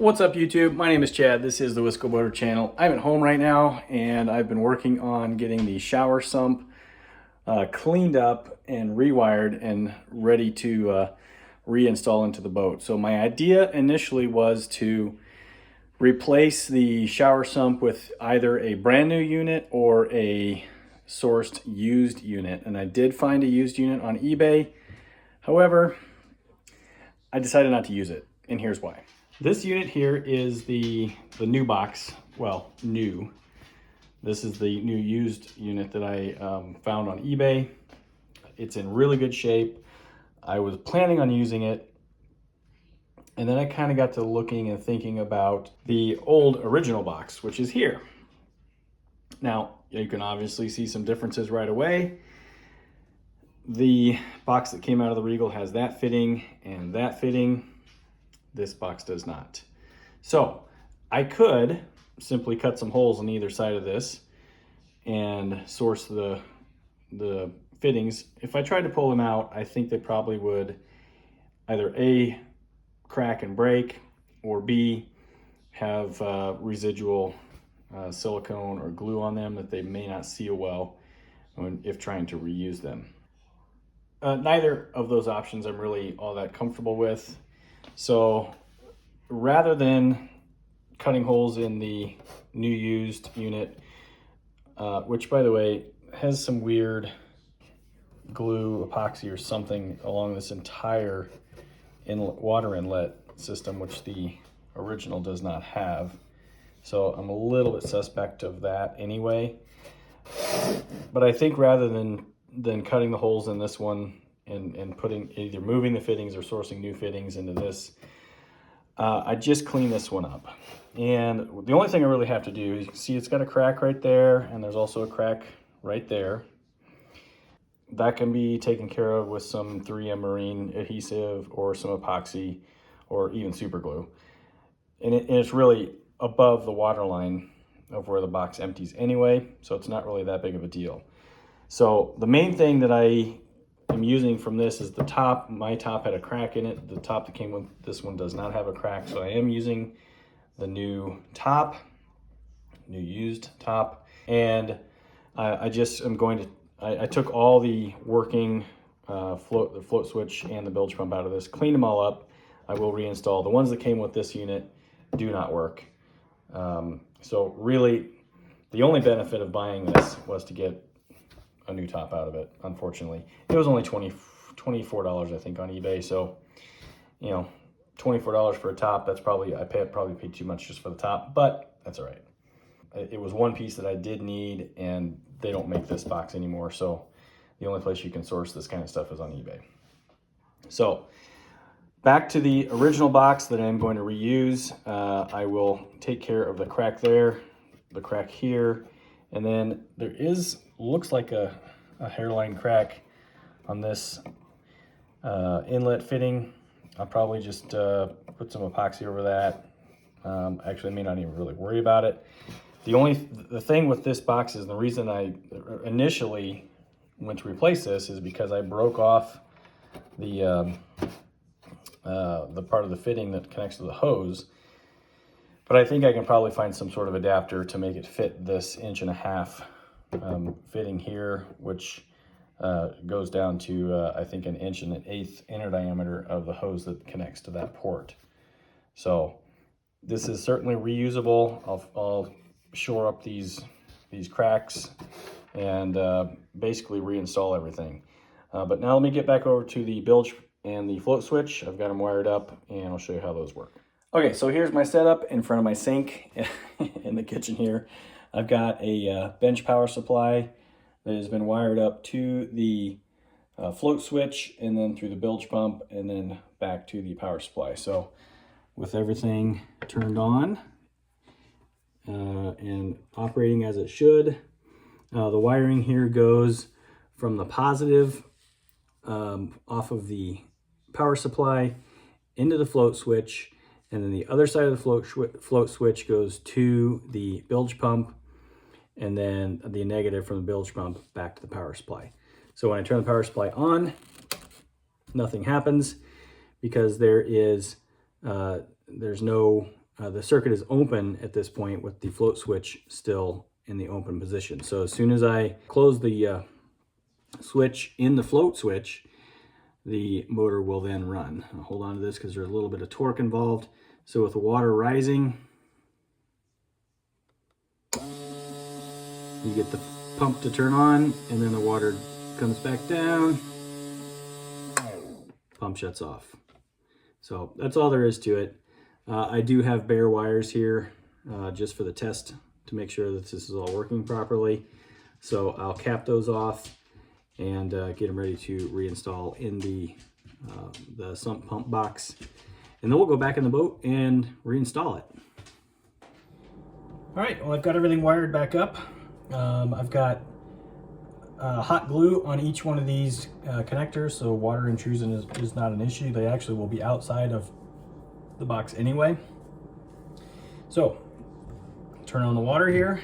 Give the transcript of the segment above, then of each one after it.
What's up YouTube? My name is Chad. This is the Whistleblower channel. I'm at home right now and I've been working on getting the shower sump cleaned up and rewired and ready to reinstall into the boat. So my idea initially was to replace the shower sump with either a brand new unit or a sourced used unit. And I did find a used unit on eBay. However, I decided not to use it, and here's why. This unit here is the new box. Well, new. This is the new used unit that I found on eBay. It's in really good shape. I was planning on using it, and then I kind of got to looking and thinking about the old original box, which is here. Now, you can obviously see some differences right away. The box that came out of the Regal has that fitting and that fitting. This box does not. So I could simply cut some holes on either side of this and source the fittings. If I tried to pull them out, I think they probably would either A, crack and break, or B, have residual silicone or glue on them that they may not seal well if trying to reuse them. Neither of those options I'm really all that comfortable with. So rather than cutting holes in the new used unit, which by the way has some weird glue, epoxy or something along this entire water inlet system, which the original does not have. So I'm a little bit suspect of that anyway. But I think rather than cutting the holes in this one and putting either moving the fittings or sourcing new fittings into this, I just clean this one up. And the only thing I really have to do is, you can see it's got a crack right there, and there's also a crack right there. That can be taken care of with some 3M marine adhesive or some epoxy or even super glue. And it's really above the water line of where the box empties anyway, so it's not really that big of a deal. So the main thing that I am using from this is the top. My top had a crack in it. The top that came with this one does not have a crack, so I am using the new top, new used top. And I just am going to, I took all the working the float switch and the bilge pump out of this, cleaned them all up. I will reinstall. The ones that came with this unit do not work. So really, the only benefit of buying this was to get a new top out of it. Unfortunately, it was only $24 I think on eBay. So, you know, $24 for a top, that's probably, probably paid too much just for the top, but that's all right. It was one piece that I did need, and they don't make this box anymore. So the only place you can source this kind of stuff is on eBay. So back to the original box that I'm going to reuse. I will take care of the crack there, the crack here, and then there looks like a hairline crack on this inlet fitting. I'll probably just put some epoxy over that. Actually, I may not even really worry about it. The thing with this box is, the reason I initially went to replace this is because I broke off the part of the fitting that connects to the hose. But I think I can probably find some sort of adapter to make it fit this 1.5 inch fitting here, which goes down to I think 1 1/8 inner diameter of the hose that connects to that port. So this is certainly reusable. I'll shore up these cracks and basically reinstall everything. But now let me get back over to the bilge and the float switch. I've got them wired up, and I'll show you how those work. Okay, so here's my setup in front of my sink in the kitchen here. I've got a bench power supply that has been wired up to the float switch, and then through the bilge pump, and then back to the power supply. So with everything turned on and operating as it should, the wiring here goes from the positive off of the power supply into the float switch, and then the other side of the float switch goes to the bilge pump, and then the negative from the bilge pump back to the power supply. So when I turn the power supply on, nothing happens because there's no the circuit is open at this point with the float switch still in the open position. So as soon as I close the switch in the float switch, the motor will then run. I'll hold on to this because there's a little bit of torque involved. So with the water rising, you get the pump to turn on, and then the water comes back down, pump shuts off. So that's all there is to it. I do have bare wires here just for the test to make sure that this is all working properly. So I'll cap those off and get them ready to reinstall in the sump pump box. And then we'll go back in the boat and reinstall it. All right, well, I've got everything wired back up. I've got hot glue on each one of these connectors, so water intrusion is not an issue. They actually will be outside of the box anyway. So, turn on the water here.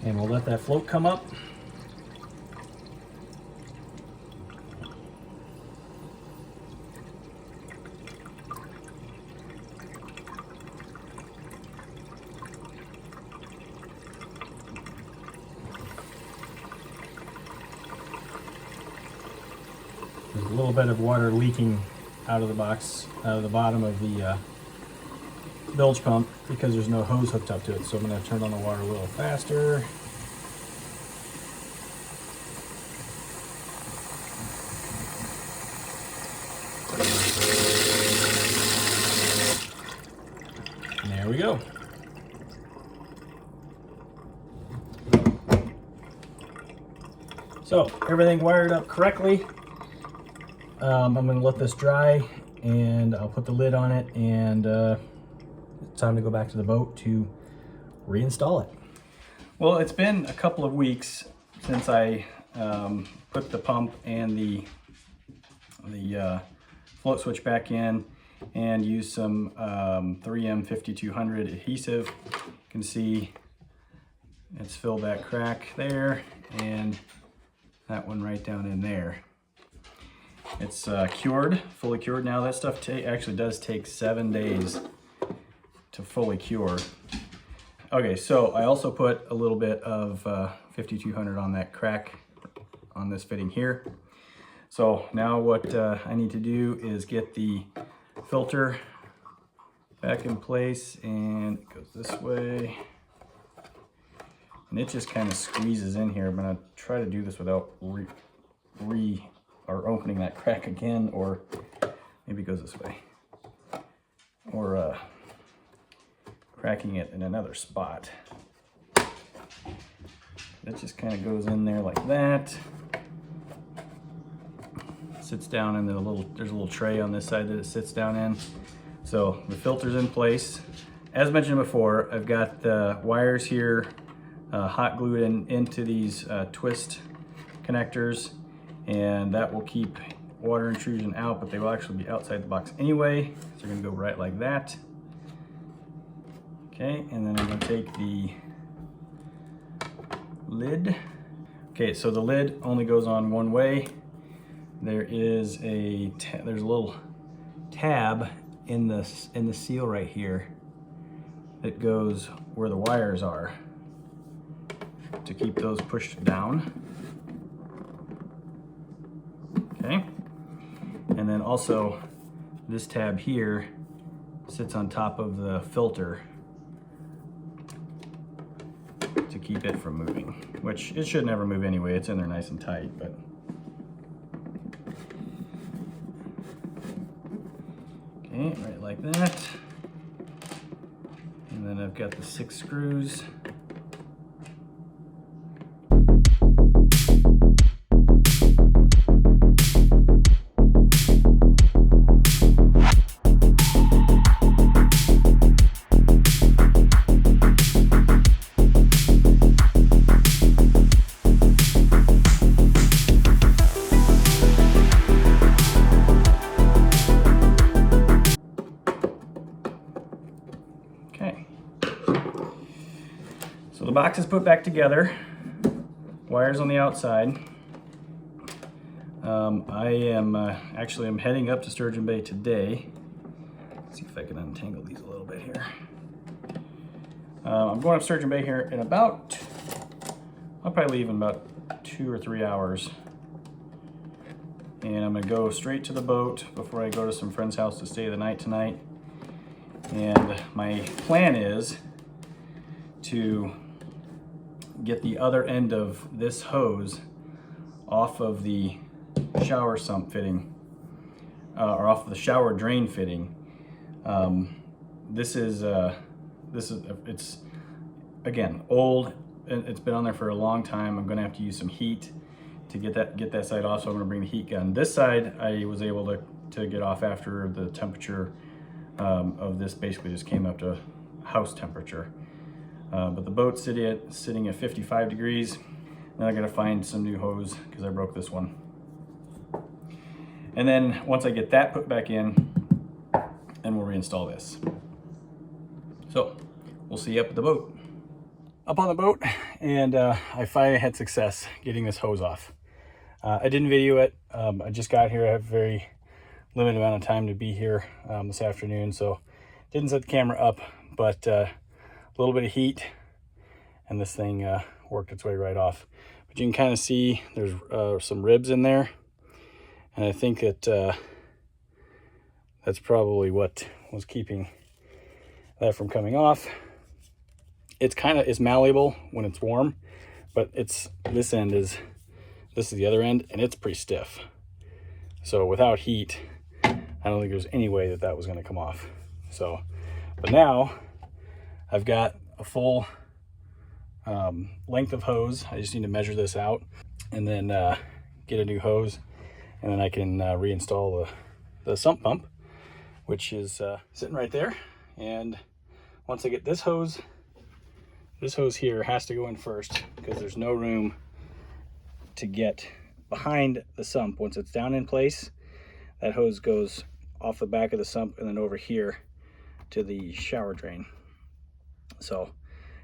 And we'll let that float come up. There's a little bit of water leaking out of the box, out of the bottom of the bilge pump, because there's no hose hooked up to it. So I'm going to turn on the water a little faster. And there we go. So everything wired up correctly. I'm going to let this dry, and I'll put the lid on it, and it's time to go back to the boat to reinstall it. Well, it's been a couple of weeks since I put the pump and the float switch back in and used some 3M 5200 adhesive. You can see it's filled that crack there and that one right down in there. It's cured, fully cured now. That stuff actually does take 7 days to fully cure. Okay, so I also put a little bit of 5200 on that crack on this fitting here. So now what I need to do is get the filter back in place, and it goes this way. And it just kind of squeezes in here. I'm gonna try to do this without opening that crack again, or maybe it goes this way, or cracking it in another spot. It just kind of goes in there like that, sits down, and then there's a little tray on this side that it sits down in. So the filter's in place. As mentioned before, I've got the wires here hot glued into these twist connectors, and that will keep water intrusion out, but they will actually be outside the box anyway. So they're gonna go right like that. Okay, and then I'm gonna take the lid. Okay, so the lid only goes on one way. There's a little tab in the seal right here that goes where the wires are to keep those pushed down. Okay, and then also this tab here sits on top of the filter to keep it from moving, which it should never move anyway. It's in there nice and tight, but okay, right like that. And then I've got the 6 screws. So the box is put back together, wires on the outside. I'm heading up to Sturgeon Bay today. Let's see if I can untangle these a little bit here. I'm going up Sturgeon Bay here in about, I'll probably leave in about 2 or 3 hours. And I'm gonna go straight to the boat before I go to some friend's house to stay the night tonight. And my plan is to get the other end of this hose off of the shower sump fitting, or off of the shower drain fitting. It's again old, and it's been on there for a long time. I'm going to have to use some heat to get that side off, so I'm going to bring the heat gun. This side I was able to get off after the temperature of this basically just came up to house temperature. But the boat's sitting at 55 degrees. Then I gotta find some new hose because I broke this one. And then once I get that put back in, then we'll reinstall this. So we'll see you up at the boat. Up on the boat, and I finally had success getting this hose off. I didn't video it. I just got here. I have a very limited amount of time to be here this afternoon, so didn't set the camera up, but a little bit of heat and this thing worked its way right off. But you can kind of see there's some ribs in there, and I think that that's probably what was keeping that from coming off. It's malleable when it's warm, but this is the other end, and it's pretty stiff. So without heat, I don't think there's any way that was going to come off. So, but now I've got a full length of hose. I just need to measure this out and then get a new hose, and then I can reinstall the sump pump, which is sitting right there. And once I get this hose here has to go in first because there's no room to get behind the sump. Once it's down in place, that hose goes off the back of the sump and then over here to the shower drain. So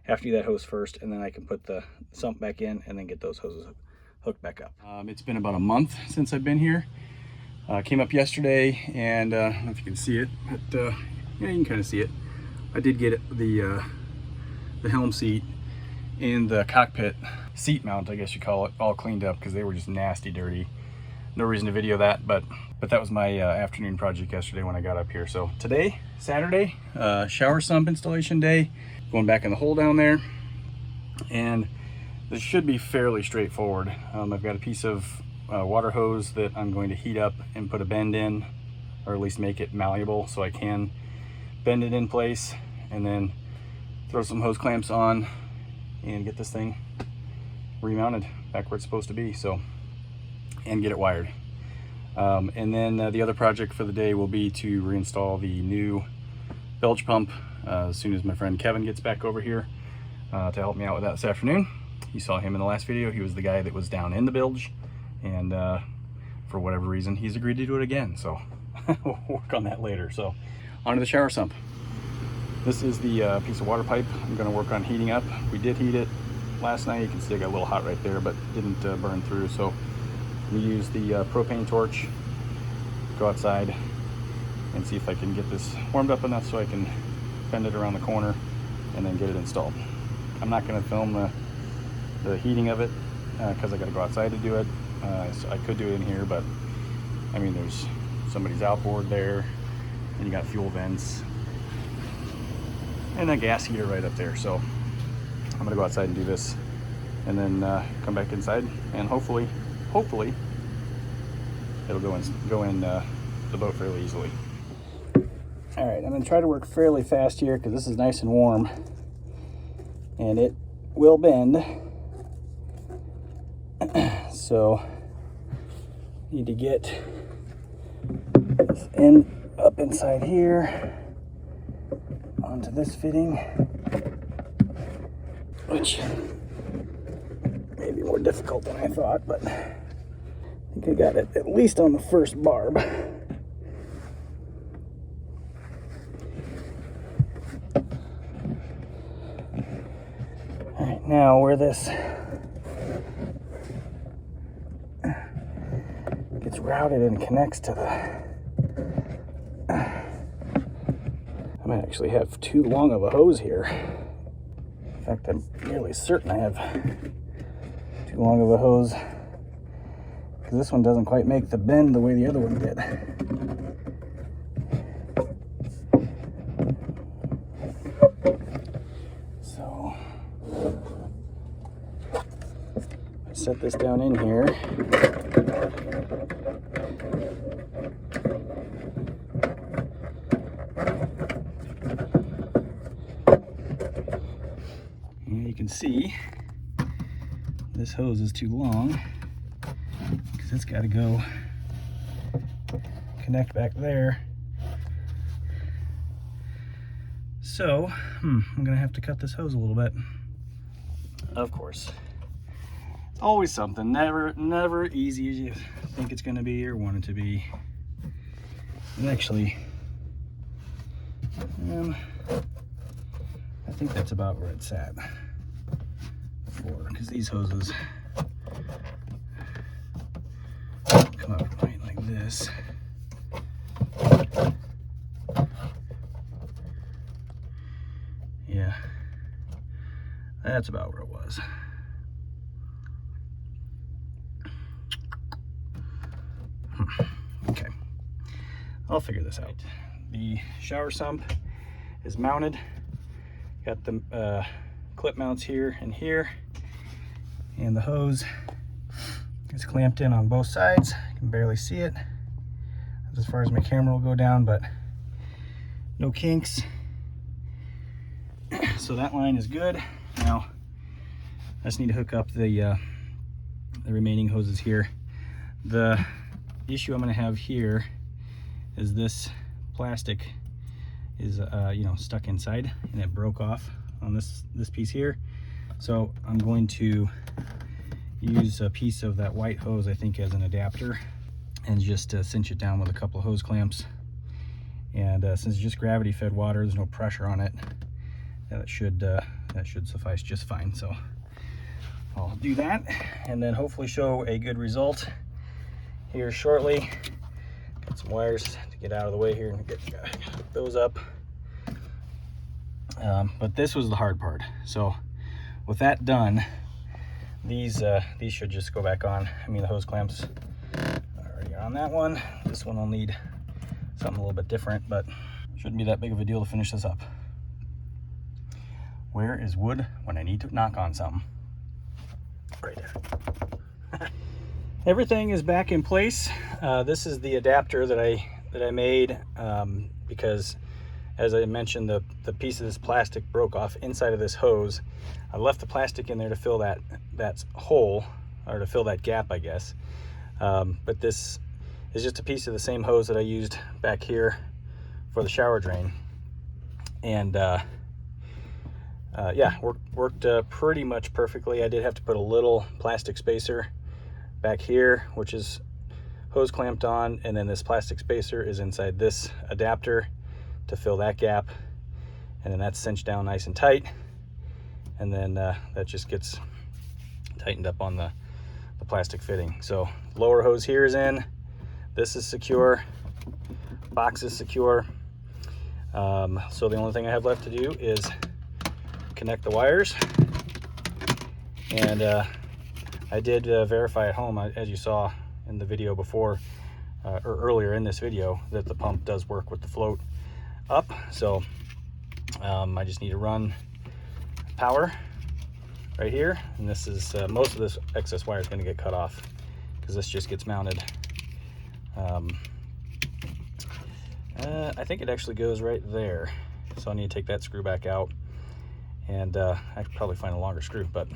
I have to do that hose first, and then I can put the sump back in and then get those hoses hooked back up. It's been about a month since I've been here. Came up yesterday, and I don't know if you can see it, but yeah, you can kind of see it. I did get the helm seat and the cockpit seat mount, I guess you call it, all cleaned up because they were just nasty dirty. No reason to video that, but that was my afternoon project yesterday when I got up here. So today, Saturday, shower sump installation day. Going back in the hole down there, and this should be fairly straightforward. I've got a piece of water hose that I'm going to heat up and put a bend in, or at least make it malleable so I can bend it in place, and then throw some hose clamps on and get this thing remounted back where it's supposed to be, so, and get it wired. And then the other project for the day will be to reinstall the new bilge pump as soon as my friend Kevin gets back over here to help me out with that this afternoon. You saw him in the last video. He was the guy that was down in the bilge, and for whatever reason he's agreed to do it again, so we'll work on that later. So onto the shower sump. This is the piece of water pipe I'm going to work on heating up. We did heat it last night. You can see I got a little hot right there, but didn't burn through. So we use the propane torch, go outside and see if I can get this warmed up enough so I can bend it around the corner and then get it installed. I'm not going to film the heating of it because I got to go outside to do it. So I could do it in here, but I mean, there's somebody's outboard there, and you got fuel vents and a gas heater right up there. So I'm going to go outside and do this, and then come back inside, and hopefully it'll go in the boat fairly easily. All right, I'm going to try to work fairly fast here because this is nice and warm, and it will bend. So need to get this end up inside here onto this fitting, which may be more difficult than I thought, but I think I got it at least on the first barb. All right, now where this routed and connects to the... I might actually have too long of a hose here. In fact, I'm nearly certain I have too long of a hose, because this one doesn't quite make the bend the way the other one did. So I set this down in here. And you can see this hose is too long, because it's got to go connect back there. So I'm gonna have to cut this hose a little bit. Of course, it's always something. Never easy as you think it's gonna be or want it to be. And actually, I think that's about where it's at before, because these hoses come up right like this. Yeah, that's about where it was. Okay, I'll figure this out. The shower sump is mounted. Got the clip mounts here and here, and the hose is clamped in on both sides. You can barely see it. That's as far as my camera will go down, but no kinks. So that line is good. Now I just need to hook up the remaining hoses here. The issue I'm going to have here is this plastic is stuck inside, and it broke off on this piece here. So I'm going to use a piece of that white hose, I think, as an adapter, and just cinch it down with a couple of hose clamps. And since it's just gravity fed water, there's no pressure on it. That should suffice just fine. So I'll do that, and then hopefully show a good result here shortly. Got some wires to get out of the way here and get those up. But this was the hard part. So with that done, these should just go back on. I mean, the hose clamps are already on that one. This one will need something a little bit different, but shouldn't be that big of a deal to finish this up. Where is wood when I need to knock on something? Right there. Everything is back in place. This is the adapter that I made because, as I mentioned, the piece of this plastic broke off inside of this hose. I left the plastic in there to fill that hole, or to fill that gap, I guess. But this is just a piece of the same hose that I used back here for the shower drain. And yeah, worked pretty much perfectly. I did have to put a little plastic spacer back here, which is hose clamped on, and then this plastic spacer is inside this adapter to fill that gap, and then that's cinched down nice and tight, and then that just gets tightened up on the plastic fitting. So lower hose here is in, this is secure, box is secure. So the only thing I have left to do is connect the wires, and I did verify at home, as you saw in the video before, or earlier in this video, that the pump does work with the float up. So I just need to run power right here, and this is most of this excess wire is going to get cut off because this just gets mounted. I think it actually goes right there, so I need to take that screw back out, and I could probably find a longer screw, but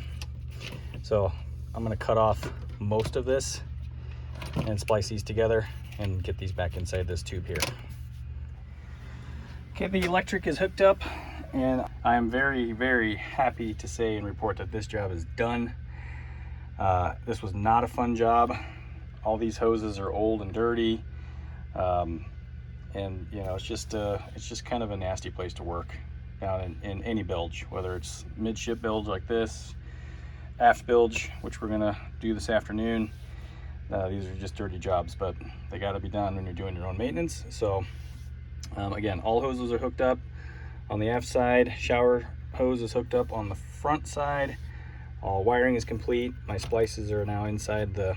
so I'm going to cut off most of this and splice these together and get these back inside this tube here. Okay, the electric is hooked up, and I am very, very happy to say and report that this job is done. This was not a fun job. All these hoses are old and dirty, and you know, it's just kind of a nasty place to work down in any bilge, whether it's midship bilge like this, aft bilge, which we're gonna do this afternoon. These are just dirty jobs, but they got to be done when you're doing your own maintenance. So again, all hoses are hooked up on the aft side. Shower hose is hooked up on the front side. All wiring is complete. My splices are now inside the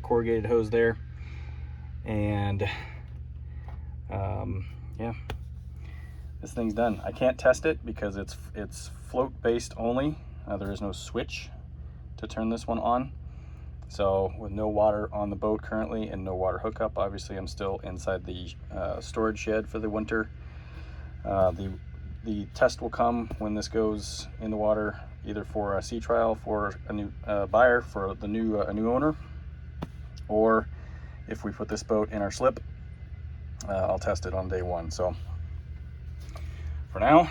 corrugated hose there. And yeah, this thing's done. I can't test it because it's float based only. There is no switch to turn this one on. So with no water on the boat currently and no water hookup, obviously I'm still inside the storage shed for the winter. The test will come when this goes in the water, either for a sea trial for a new buyer for a new owner, or if we put this boat in our slip, I'll test it on day one. So for now,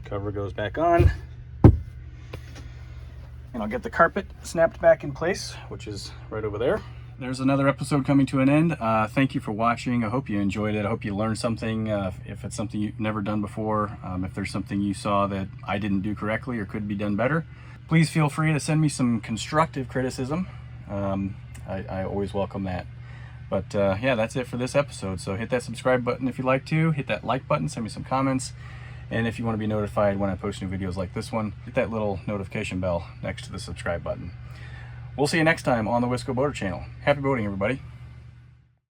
cover goes back on, and I'll get the carpet snapped back in place, which is right over there. There's another episode coming to an end. Thank you for watching. I hope you enjoyed it. I hope you learned something. If it's something you've never done before, if there's something you saw that I didn't do correctly or could be done better, please feel free to send me some constructive criticism. I always welcome that. But yeah, that's it for this episode. So hit that subscribe button if you'd like to. Hit that like button, send me some comments. And if you want to be notified when I post new videos like this one, hit that little notification bell next to the subscribe button. We'll see you next time on the Wisco Boater channel. Happy boating, everybody.